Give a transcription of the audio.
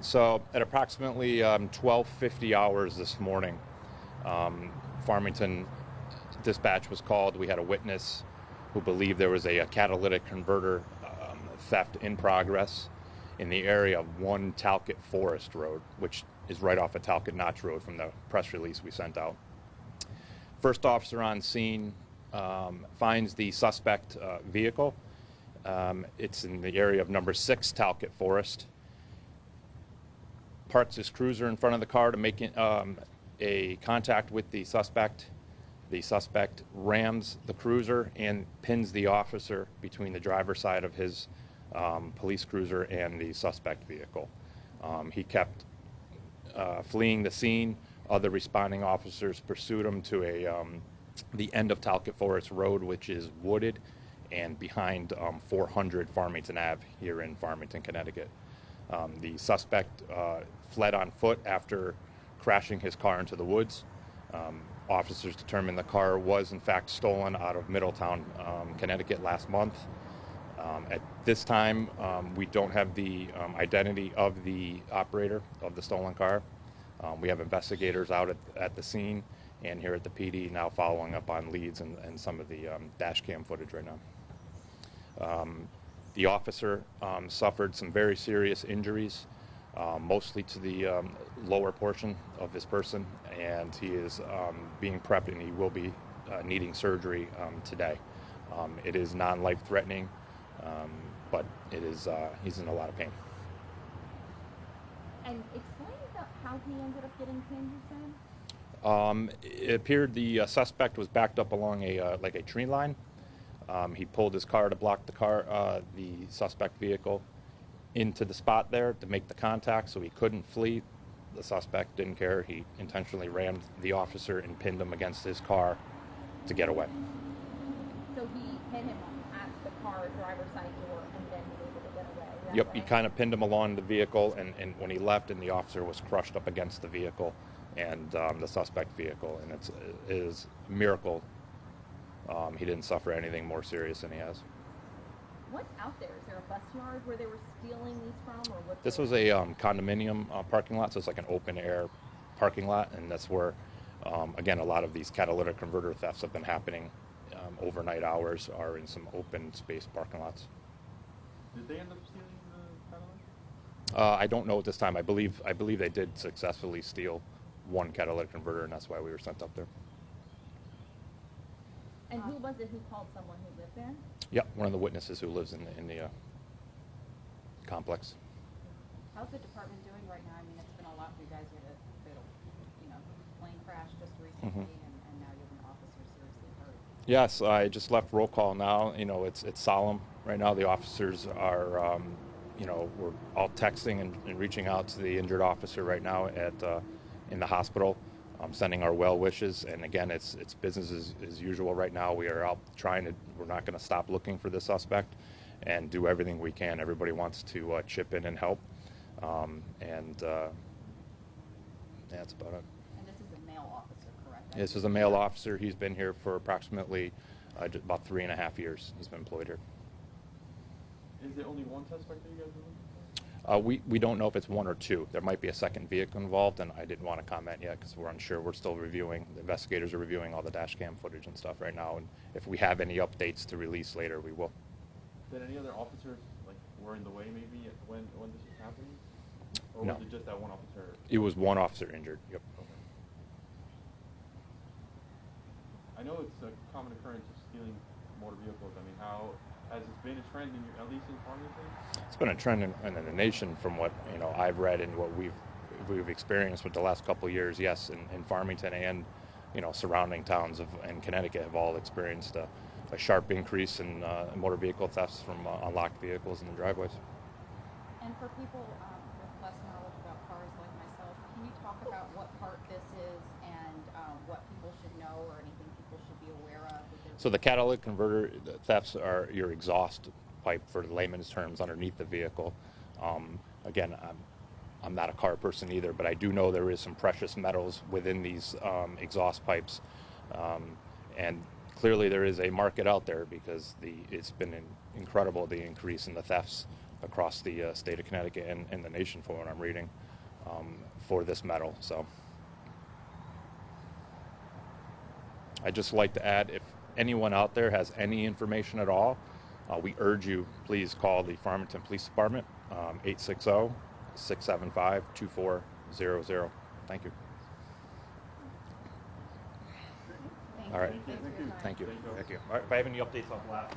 So at approximately 12:50 hours this morning, Farmington dispatch was called. We had a witness who believed there was a catalytic converter theft in progress in the area of 1 Talcott Forest Road, which is right off of Talcott Notch Road from the press release we sent out. First officer on scene finds the suspect vehicle. It's in the area of number 6 Talcott Forest. Parks his cruiser in front of the car to make a contact with the suspect. The suspect rams the cruiser and pins the officer between the driver's side of his police cruiser and the suspect vehicle. He kept fleeing the scene. Other responding officers pursued him to the end of Talcott Forest Road, which is wooded and behind 400 Farmington Ave here in Farmington, Connecticut. The suspect fled on foot after crashing his car into the woods. Officers determined the car was in fact stolen out of Middletown, Connecticut last month. At this time, we don't have the identity of the operator of the stolen car. We have investigators out at the scene and here at the PD now following up on leads and some of the dash cam footage right now. The officer suffered some very serious injuries, mostly to the lower portion of his person, and he is being prepped and he will be needing surgery today. It is non-life threatening, but he's in a lot of pain. And explain how he ended up getting pinned, you said? It appeared the suspect was backed up along a tree line. He pulled his car to block the suspect vehicle into the spot there to make the contact, so he couldn't flee. The suspect didn't care. He intentionally rammed the officer and pinned him against his car to get away. So he hit him at the car driver's side door and then he was able to get away? Yep, he kind of pinned him along the vehicle, and when he left, and the officer was crushed up against the vehicle and the suspect vehicle, and it is a miracle he didn't suffer anything more serious than he has. What's out there? Is there a bus yard where they were stealing these from? Or what? This was a condominium parking lot, so it's like an open-air parking lot, and that's where, again, a lot of these catalytic converter thefts have been happening. Overnight hours are in some open space parking lots. Did they end up stealing the catalytic? I don't know at this time. I believe they did successfully steal 1 catalytic converter, and that's why we were sent up there. And who was it who called someone who lived there? Yep, one of the witnesses who lives in the complex. How's the department doing right now? I mean, it's been a lot for you guys. You had a plane crash just recently, and now you have an officer seriously hurt. Yes, I just left roll call now. It's solemn right now. The officers are, we're all texting and reaching out to the injured officer right now in the hospital. Sending our well wishes, and again, it's business as usual right now. We are out we're not going to stop looking for the suspect and do everything we can. Everybody wants to chip in and help, that's about it. And this is a male officer, correct? This is a male officer. He's been here for approximately about 3.5 years. He's been employed here. Is there only one suspect that you guys are looking for? We don't know if it's 1 or 2. There might be a second vehicle involved, and I didn't want to comment yet because we're unsure. We're still reviewing. The investigators are reviewing all the dash cam footage and stuff right now, and if we have any updates to release later, we will. Did any other officers were in the way maybe when this was happening? Or No. was it just that one officer? It was 1 officer injured. Yep. Okay. I know it's a common occurrence of stealing motor vehicles. I mean, how has it been a trend at least in Farmington? It's been a trend in the nation from what I've read and what we've experienced with the last couple of years. Yes, in Farmington and surrounding towns in Connecticut have all experienced a sharp increase in motor vehicle thefts from unlocked vehicles in the driveways. And for people with less knowledge about cars like myself, can you talk about what part this is and what people should know or anything people should be aware of? So the catalytic converter thefts are your exhaust pipe, for layman's terms, underneath the vehicle. Again, I'm not a car person either, but I do know there is some precious metals within these exhaust pipes, and clearly there is a market out there because it's been incredible, the increase in the thefts across the state of Connecticut and the nation, for what I'm reading, for this medal. So I'd just like to add, if anyone out there has any information at all, we urge you, please call the Farmington Police Department, 860-675-2400. Thank you. Thank All right. you. Thanks for your time. Thank you. Thank you. All right, if I have any updates, I'll blast.